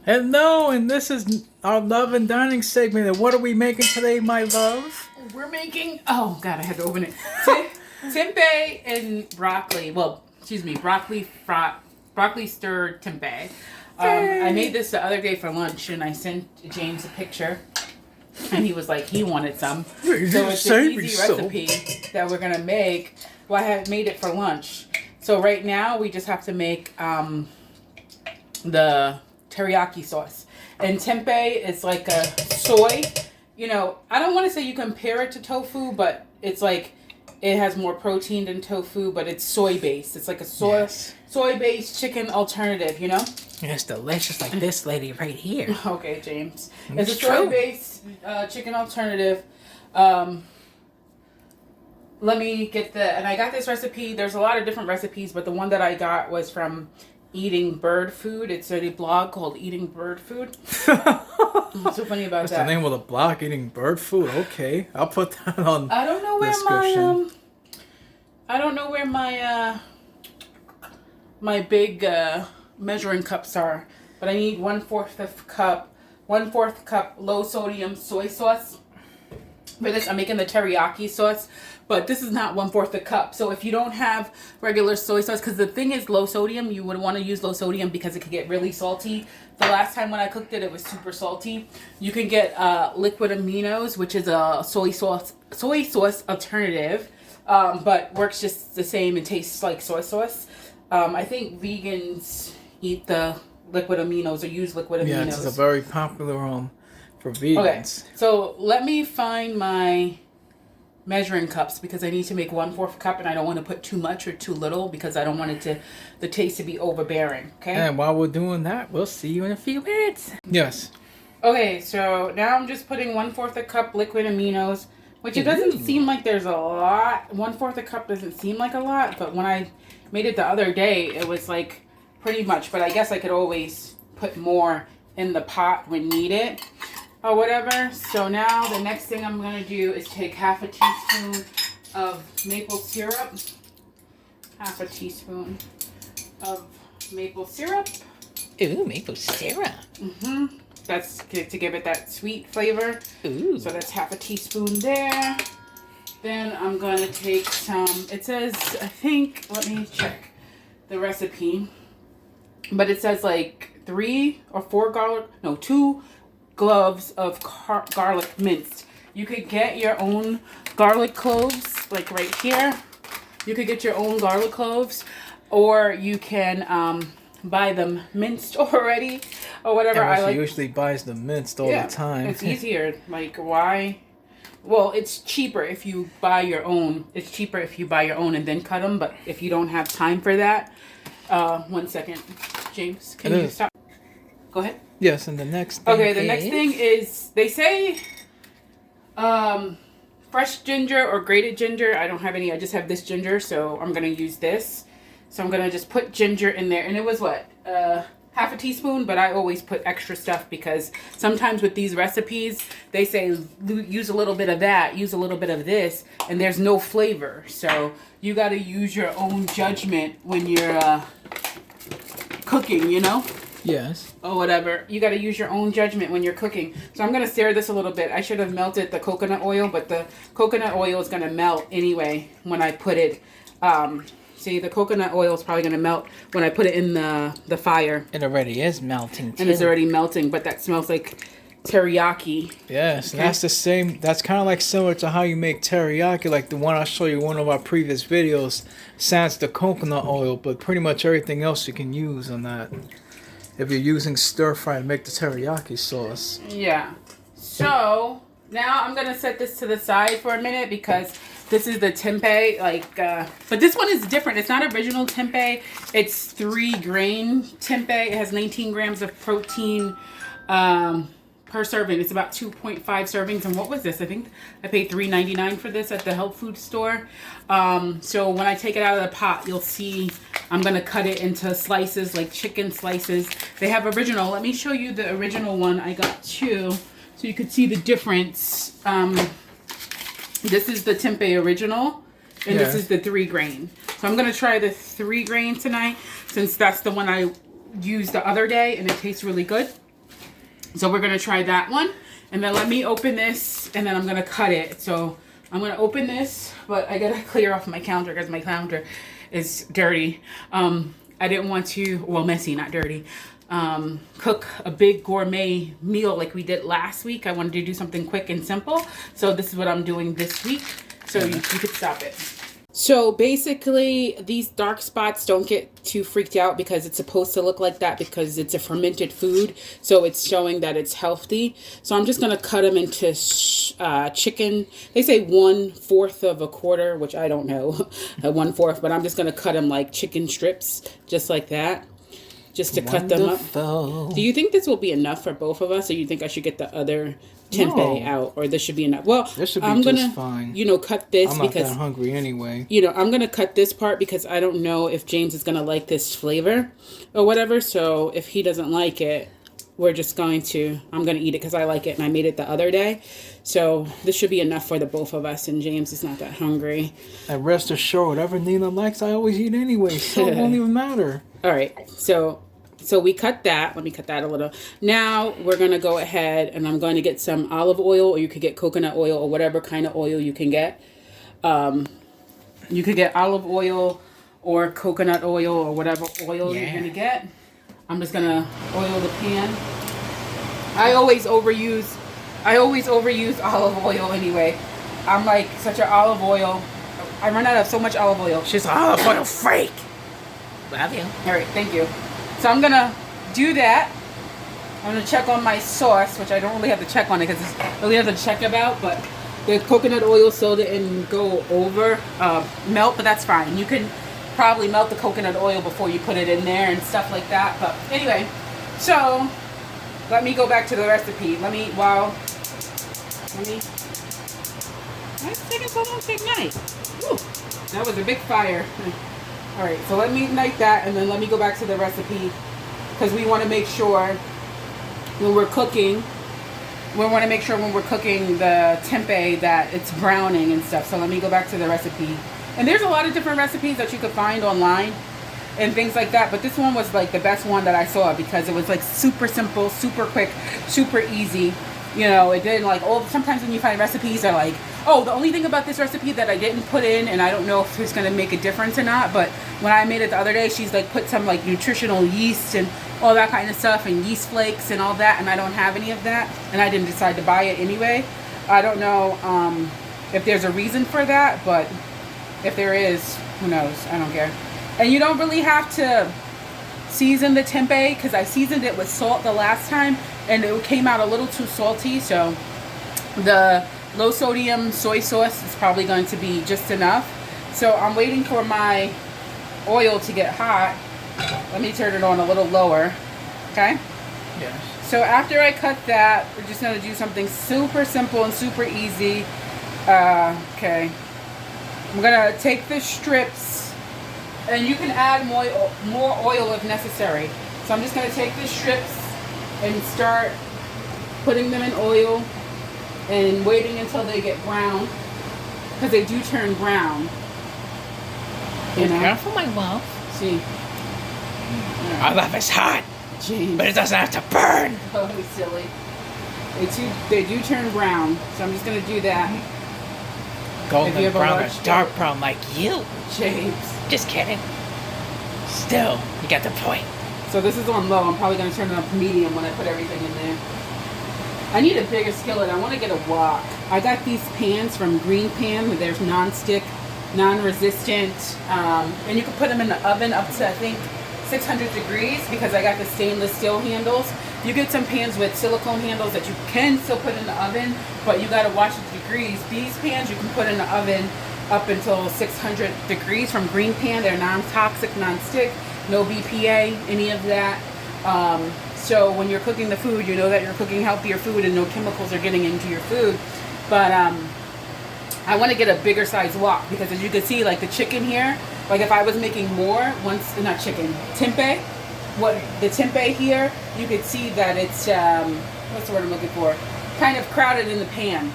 Hello, and this is our love and dining segment. And what are we making today, my love? We're making, oh God, I had to open it. Tempeh and broccoli. Well, excuse me, broccoli stirred tempeh. I made this the other day for lunch, and I sent James a picture, and he was like, he wanted some. So it's an easy recipe that we're gonna make. Well, I had made it for lunch. So right now we just have to make the teriyaki sauce. And tempeh is like a soy. You know, I don't want to say you compare it to tofu, but it's like it has more protein than tofu, but it's soy based. It's like a soy based chicken alternative, you know? It's delicious like this lady right here. Okay, James. It's a soy based chicken alternative. Let me get and I got this recipe. There's a lot of different recipes, but the one that I got was from Eating Bird Food. It's a blog called Eating Bird Food. What's so funny about That's that? the name of the blog, Eating Bird Food. Okay, I'll put that on. I don't know where my big measuring cups are, but I need 1/4 cup low sodium soy sauce. For this, I'm making the teriyaki sauce, but this is not 1/4 cup. So if you don't have regular soy sauce, because the thing is low sodium, you would want to use low sodium because it could get really salty. The last time when I cooked it, it was super salty. You can get liquid Aminos, which is a soy sauce alternative, but works just the same and tastes like soy sauce. I think vegans eat the liquid Aminos or use liquid Aminos. Yeah, it's a very popular for vegans. Okay, so let me find my measuring cups because I need to make 1/4 cup, and I don't want to put too much or too little because I don't want the taste to be overbearing. Okay. And while we're doing that, we'll see you in a few minutes. Yes. Okay, so now I'm just putting 1/4 cup liquid Aminos, which it doesn't seem like there's a lot. 1/4 cup doesn't seem like a lot, but when I made it the other day, it was like pretty much. But I guess I could always put more in the pot when needed. Or whatever. So now the next thing I'm going to do is take half a teaspoon of maple syrup. Half a teaspoon of maple syrup. Ooh, maple syrup. That's to give it that sweet flavor. Ooh. So that's half a teaspoon there. Then I'm going to take some, it says, I think, let me check the recipe. But it says like 2 cloves of garlic minced. You could get your own garlic cloves, like right here. You could get your own garlic cloves, or you can buy them minced already, or whatever. She usually buys them minced all the time. It's easier. Like, why? Well, it's cheaper if you buy your own. It's cheaper if you buy your own and then cut them. But if you don't have time for that, 1 second, James, can you stop? Go ahead. Yes, and the next thing next thing is, they say fresh ginger or grated ginger. I don't have any. I just have this ginger, so I'm going to use this. So I'm going to just put ginger in there. And it was what? Half a teaspoon, but I always put extra stuff because sometimes with these recipes, they say use a little bit of that, use a little bit of this, and there's no flavor. So you got to use your own judgment when you're cooking, you know? Yes. Or whatever. You got to use your own judgment when you're cooking. So I'm going to stir this a little bit. I should have melted the coconut oil, but the coconut oil is going to melt anyway when I put it. See, the coconut oil is probably going to melt when I put it in the fire. It already is melting, too. And it's already melting, but that smells like teriyaki. Yes, okay. That's the same. That's kind of like similar to how you make teriyaki, like the one I show you in one of our previous videos, sans the coconut oil, but pretty much everything else you can use on that. If you're using stir fry to make the teriyaki sauce. Yeah. So now I'm gonna set this to the side for a minute because this is the tempeh. But this one is different. It's not original tempeh. It's 3-grain tempeh. It has 19 grams of protein per serving. It's about 2.5 servings. And what was this? I think I paid $3.99 for this at the health food store. So when I take it out of the pot, you'll see I'm going to cut it into slices, like chicken slices. They have original. Let me show you the original one. I got 2 so you could see the difference. This is the tempeh original, and this is the 3-grain. So I'm going to try the 3-grain tonight since that's the one I used the other day and it tastes really good. So we're going to try that one. And then let me open this, and then I'm going to cut it. So I'm going to open this, but I got to clear off my counter because my counter is dirty. I didn't want to, well, messy, not dirty, cook a big gourmet meal like we did last week. I wanted to do something quick and simple. So this is what I'm doing this week. So you could stop it. So basically, these dark spots, don't get too freaked out because it's supposed to look like that because it's a fermented food. So it's showing that it's healthy. So I'm just going to cut them into chicken. They say 1/4 of a quarter, which I don't know, 1/4, but I'm just going to cut them like chicken strips, just like that. Just to cut them up. Do you think this will be enough for both of us, or you think I should get the other tempeh out, or this should be enough? Well, this should be I'm just gonna, fine. Cut this because I'm not that hungry anyway. I'm gonna cut this part because I don't know if James is gonna like this flavor or whatever. So if he doesn't like it, I'm gonna eat it because I like it and I made it the other day. So this should be enough for the both of us, and James is not that hungry. And rest assured, whatever Nina likes, I always eat anyway, so it won't even matter. All right, so we cut that. Let me cut that a little. Now we're going to go ahead and I'm going to get some olive oil, or you could get coconut oil or whatever kind of oil you can get. You could get olive oil or coconut oil or whatever oil you're going to get. I'm just going to oil the pan. I always overuse olive oil anyway. I'm like such an olive oil. I run out of so much olive oil. She's an olive oil freak. Love you. All right, thank you. So I'm going to do that. I'm going to check on my sauce, which I don't really have to check on it because it's really have to check about, but the coconut oil still didn't go over, melt, but that's fine. You can probably melt the coconut oil before you put it in there and stuff like that. But anyway, so let me go back to the recipe. That's taking so long to ignite. Woo, that was a big fire. All right, so let me ignite that, and then let me go back to the recipe because we want to make sure when we're cooking the tempeh that it's browning and stuff. So let me go back to the recipe. And there's a lot of different recipes that you could find online and things like that, but this one was like the best one that I saw because it was like super simple, super quick, super easy. It didn't like, sometimes when you find recipes are like, oh, the only thing about this recipe that I didn't put in, and I don't know if it's going to make a difference or not, but when I made it the other day, she's like put some like nutritional yeast and all that kind of stuff and yeast flakes and all that, and I don't have any of that, and I didn't decide to buy it anyway. I don't know if there's a reason for that, but if there is, who knows? I don't care. And you don't really have to season the tempeh because I seasoned it with salt the last time and it came out a little too salty, so the low sodium soy sauce is probably going to be just enough. So I'm waiting for my oil to get hot. Let me turn it on a little lower. Okay? Yes. So after I cut that, we're just going to do something super simple and super easy. Okay. I'm going to take the strips, and you can add more oil if necessary. So I'm just going to take the strips and start putting them in oil and waiting until they get brown, because they do turn brown. Be careful, my love. See. Our love is hot, James. but it doesn't have to burn. Oh, silly. They do turn brown, so I'm just going to do that. Golden brown or dark brown like you. James. Just kidding. Still, you got the point. So this is on low. I'm probably going to turn it up to medium when I put everything in there. I need a bigger skillet. I want to get a wok. I got these pans from Green Pan. There's non-stick, non-resistant. And you can put them in the oven up to, I think, 600 degrees because I got the stainless steel handles. You get some pans with silicone handles that you can still put in the oven, but you got to watch the degrees. These pans you can put in the oven up until 600 degrees from Green Pan. They're non-toxic, non-stick, no BPA, any of that. So when you're cooking the food, you know that you're cooking healthier food and no chemicals are getting into your food. But I want to get a bigger size wok because as you can see, like the chicken here, like if I was making more, tempeh, the tempeh here, you could see that it's, what's the word I'm looking for? Kind of crowded in the pan.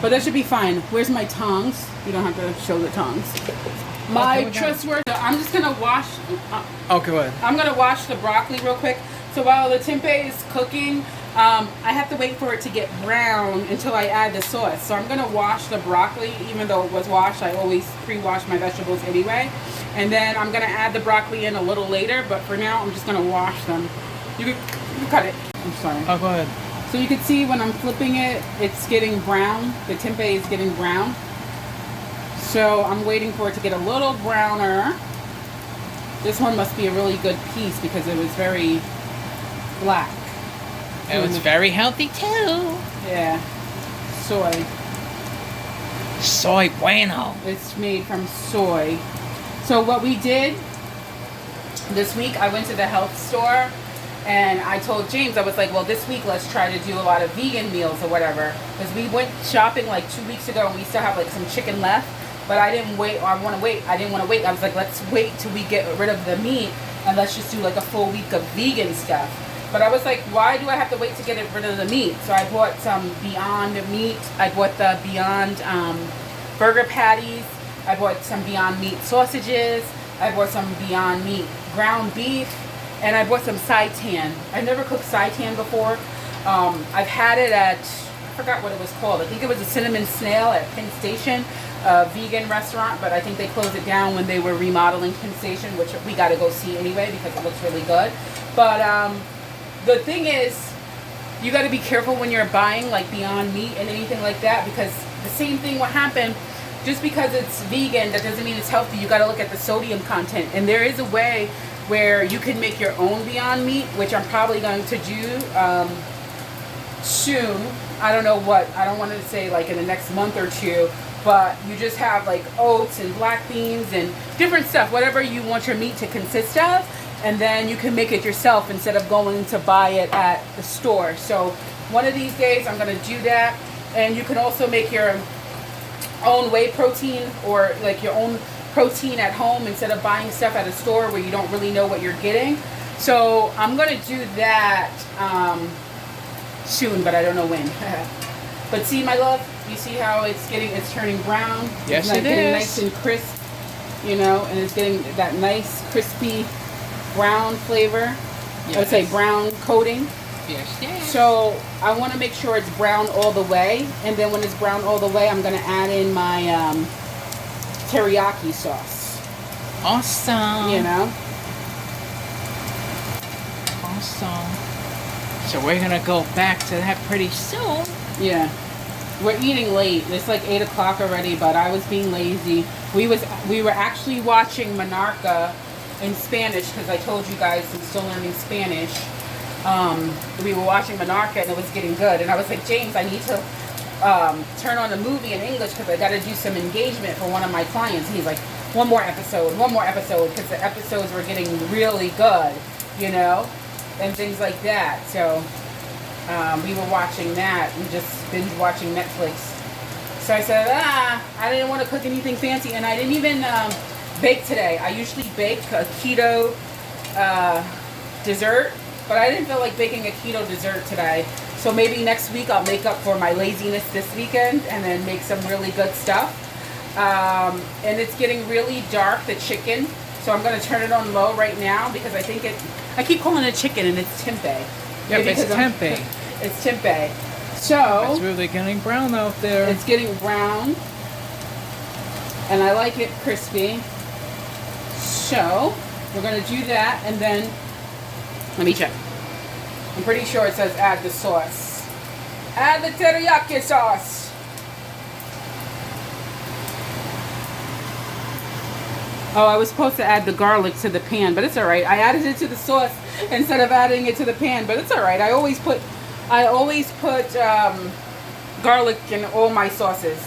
But that should be fine. Where's my tongs? You don't have to show the tongs. My trustworthy, I'm just going to wash. Okay, go ahead. I'm going to wash the broccoli real quick. So while the tempeh is cooking, I have to wait for it to get brown until I add the sauce. So I'm gonna wash the broccoli, even though it was washed. I always pre-wash my vegetables anyway. And then I'm gonna add the broccoli in a little later, but for now I'm just gonna wash them. You can cut it. I'm sorry. Oh, go ahead. So you can see when I'm flipping it, it's getting brown. The tempeh is getting brown. So I'm waiting for it to get a little browner. This one must be a really good piece because it was very black. It was very healthy too. Yeah. Soy. Soy bueno. It's made from soy. So what we did this week, I went to the health store and I told James, I was like, well, this week let's try to do a lot of vegan meals or whatever. Because we went shopping like 2 weeks ago and we still have like some chicken left. But I didn't wait, or I want to wait. I didn't want to wait. I was like, let's wait till we get rid of the meat and let's just do like a full week of vegan stuff. But I was like, why do I have to wait to get rid of the meat? So I bought some Beyond Meat. I bought the Beyond burger patties. I bought some Beyond Meat sausages. I bought some Beyond Meat ground beef. And I bought some seitan. I've never cooked seitan before. I've had it at, I forgot what it was called. I think it was a cinnamon snail at Penn Station, a vegan restaurant. But I think they closed it down when they were remodeling Penn Station, which we got to go see anyway because it looks really good. But the thing is, you got to be careful when you're buying like Beyond Meat and anything like that, because the same thing will happen. Just because it's vegan, that doesn't mean it's healthy. You got to look at the sodium content. And there is a way where you can make your own Beyond Meat, which I'm probably going to do soon. I don't know what. I don't want to say like in the next month or two. But you just have like oats and black beans and different stuff, whatever you want your meat to consist of. And then you can make it yourself instead of going to buy it at the store. So one of these days I'm going to do that. And you can also make your own whey protein or like your own protein at home instead of buying stuff at a store where you don't really know what you're getting. So I'm going to do that soon, but I don't know when. But see, my love, you see how it's turning brown? Yes, it's it getting is. nice and crisp, you know, and it's getting that nice crispy brown flavor. Yes. I would say brown coating. Yes, yes. So I want to make sure it's brown all the way, and then when it's brown all the way, I'm going to add in my teriyaki sauce. Awesome. You know? Awesome. So we're gonna go back to that pretty soon. Yeah. We're eating late. It's like 8 o'clock already, but I was being lazy. We were actually watching Monarca in Spanish because I told you guys I'm still learning Spanish. We were watching Monarca and it was getting good. And I was like, James, I need to turn on the movie in English because I got to do some engagement for one of my clients. And he's like, one more episode, because the episodes were getting really good, you know, and things like that. So we were watching that and just binge watching Netflix. So I said, I didn't want to cook anything fancy, and I didn't even bake today. I usually bake a keto dessert, but I didn't feel like baking a keto dessert today. So maybe next week I'll make up for my laziness this weekend and then make some really good stuff. And it's getting really dark, the chicken. So I'm going to turn it on low right now because I think I keep calling it chicken and it's tempeh. Yep, it's Tempe. It's tempeh. So It's really getting brown out there. it's getting brown. And I like it crispy. So we're going to do that and then let me check. I'm pretty sure it says add the sauce. Add the teriyaki sauce. Oh, I was supposed to add the garlic to the pan, but it's all right. I added it to the sauce instead of adding it to the pan, but it's all right. I always put garlic in all my sauces.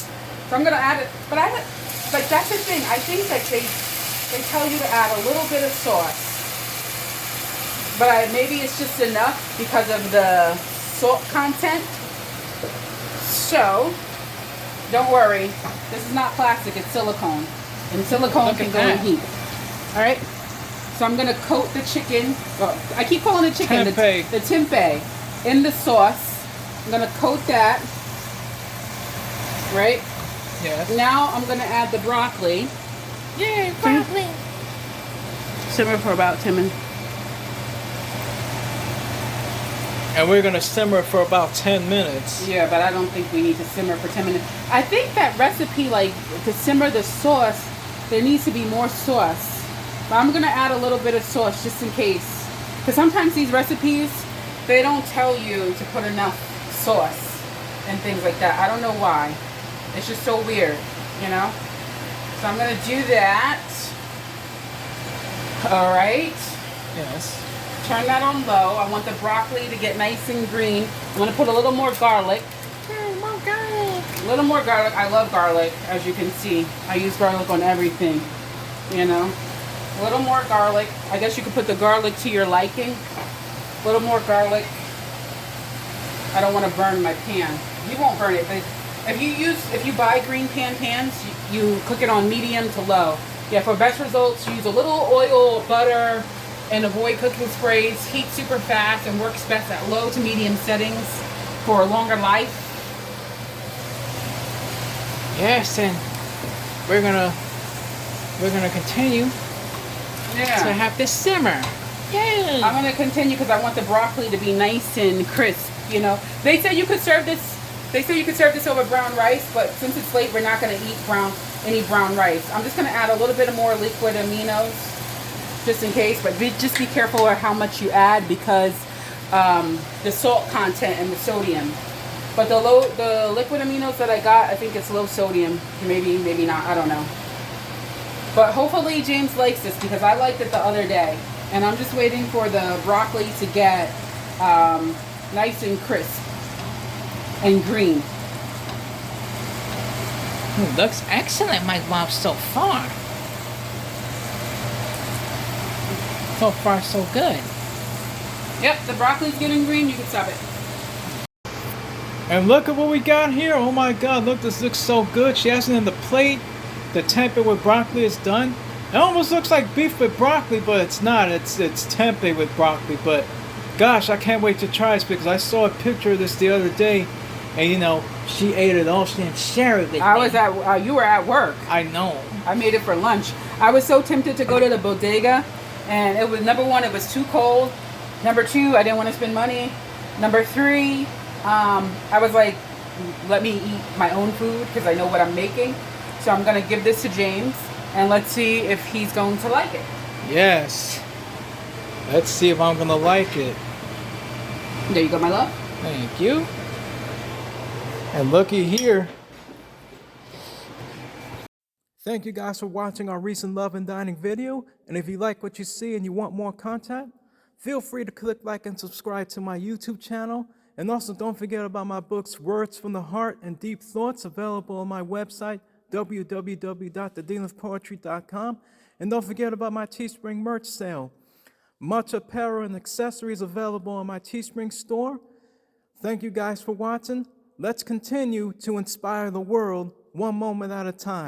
So I'm gonna add it, but that's the thing. I think that they tell you to add a little bit of sauce, but maybe it's just enough because of the salt content. So don't worry. This is not plastic. It's silicone. And silicone can go in heat. Alright? So I'm going to coat the chicken. Well, I keep calling it chicken. Tempeh. The tempeh in the sauce. I'm going to coat that. Right? Yes. Now I'm going to add the broccoli. Yay, broccoli. Simmer for about 10 minutes. And we're gonna simmer it for about 10 minutes. Yeah, but I don't think we need to simmer for 10 minutes. I think that recipe, like, to simmer the sauce, there needs to be more sauce. But I'm gonna add a little bit of sauce just in case. Because sometimes these recipes, they don't tell you to put enough sauce and things like that. I don't know why. It's just so weird, you know? So I'm gonna do that. All right. Yes. Turn that on low. I want the broccoli to get nice and green. I'm gonna put a little more garlic. More garlic. A little more garlic. I love garlic, as you can see. I use garlic on everything, you know. A little more garlic. I guess you could put the garlic to your liking. A little more garlic. I don't want to burn my pan. You won't burn it, but if you buy green pan pans, you cook it on medium to low. Yeah, for best results, use a little oil, butter, and avoid cooking sprays. Heat super fast and works best at low to medium settings for a longer life. Yes, and we're gonna continue to have this simmer. Yay! I'm gonna continue because I want the broccoli to be nice and crisp. You know, they say you could serve this. They say you could serve this over brown rice, but since it's late, we're not gonna eat any brown rice. I'm just gonna add a little bit more liquid aminos, just in case. But just be careful of how much you add because the salt content and the sodium. But the liquid aminos that I got, I think it's low sodium. Maybe not. I don't know. But hopefully James likes this because I liked it the other day. And I'm just waiting for the broccoli to get nice and crisp and green. Looks excellent, my mom, so far. So far, so good. Yep, the broccoli's getting green. You can stop it. And look at what we got here. Oh my God, look, this looks so good. She has it in the plate. The tempeh with broccoli is done. It almost looks like beef with broccoli, but it's not. It's tempeh with broccoli. But gosh, I can't wait to try this because I saw a picture of this the other day. And you know, she ate it all. She didn't share it with me. You were at work. I know. I made it for lunch. I was so tempted to go to the bodega. And it was, number one, it was too cold. Number two, I didn't want to spend money. Number three, I was like, let me eat my own food because I know what I'm making. So I'm going to give this to James and let's see if he's going to like it. Yes. Let's see if I'm going to like it. There you go, my love. Thank you. And looky here. Thank you guys for watching our recent Love and Dining video. And if you like what you see and you want more content, feel free to click like and subscribe to my YouTube channel. And also don't forget about my books, Words from the Heart and Deep Thoughts, available on my website, www.thedeanofpoetry.com. And don't forget about my Teespring merch sale. Much apparel and accessories available on my Teespring store. Thank you guys for watching. Let's continue to inspire the world one moment at a time.